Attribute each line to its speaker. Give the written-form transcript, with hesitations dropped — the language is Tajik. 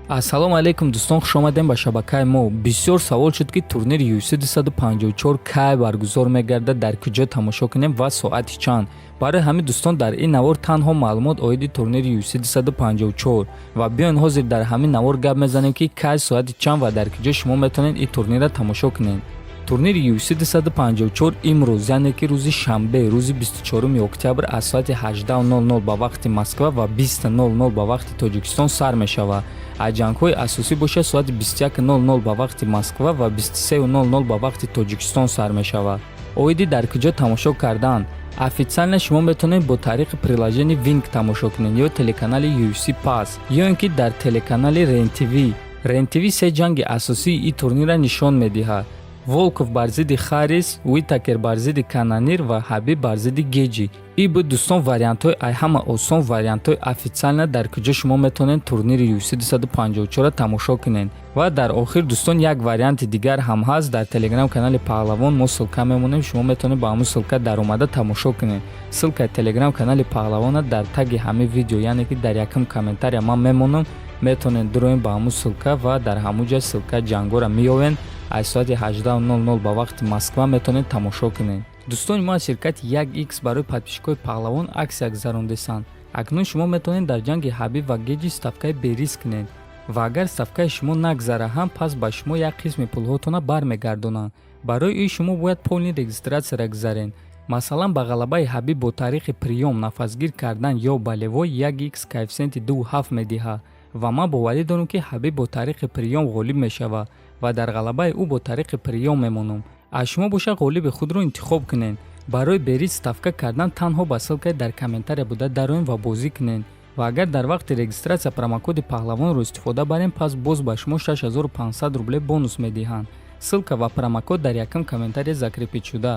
Speaker 1: Ассалому алайкум дӯстон, хушомадем ба шабакаи мо. Бисёр савол шуд ки турнири UFC 254 кай баргузор мегардад, дар куҷо тамошо кунем ва соати чанд. Барои ҳамин дӯстон дар ин навор танҳо маълумот оиди турнири UFC 254 ва биён ҳозир дар ҳамин навор гап мезанем ки кай соати чанд ва дар куҷо шумо метавонед ин турнирро тамошо кунед. Турнири UFC 254 имрӯз, яъне ки рӯзи шанбе, рӯзи 24 октябр аз соати 18:00 ба вақти Москва ва 20:00 ба вақти Тоҷикистон сар мешавад. аз ҷангҳои асосӣ бошад соати 21:00 ба вақти Москва ва 23:00 ба вақти Тоҷикистон сар мешавад. оиди дар куҷо тамошо кардан? официально шумо метавонед бо тариқи приложени Wing тамошо кунед ё телеканали UFC Pass ё ин ки дар телеканали REN-TV. REN-TV се ҷанги асосии ин турнирро нишон медиҳад. Волков бар зидди Харрис, Уитакер бар зидди Канонир ва Ҳабиб бар зидди Геҷи. ин буд дӯстон вариантҳои ҳама осон вариантҳои официально дар куҷо шумо метавонед турнири UFC 254-ро тамошо кунед. ва дар охир дӯстон як варианти дигар ҳам ҳаст. дар телеграм канали Паҳлавон мо ссилка мемонем, шумо метавонед ба ҳамун ссилка даромада тамошо кунед. ссилкаи телеграм канали Паҳлавона дар таги ҳамин видео, яъне ки дар якум комментария ман мемонам, метавонед дуроен ба ҳамун ссилка ва дар ҳамун ҷа ссилка ҷангоро меёвен. аз соати 18:00 ба вақти Москва метавонед тамошо кунед. дӯстони мо аз ширкати 1x барои подписчикои Паҳлавон аксия гузарондесанд. акнун шумо метавонед дар ҷанги Ҳабиб ва Геҷи ставкаи бериз кунед ва агар ставкаи шумо нагзара ҳам, пас ба шумо як қисми пулҳотона бармегардонанд. барои ин шумо бояд полни регистратсияро гузаред. масалан ба ғалабаи Ҳабиб бо тариқи приём нафасгир кардан ё ба левой 1x коэффициенти 2.7 медиҳад ва ман боварӣ дорам ки Ҳабиб бо тариқи приём ғолиб мешавад ва дар ғалабаи ӯ бо тариқи приём мемонам. аз шумо бошад ғолиби худро интихоб кунед. барои бериз ставка кардан танҳо ба ссилкаи дар комментария буда дароен ва бозӣ кунед ва агар дар вақти регистратсия промокоди Паҳлавонро истифода барем, пас боз ба шумо 6500 рубле бонус медиҳанд. ссилка ва промокод дар якум комментария закрепид шуда.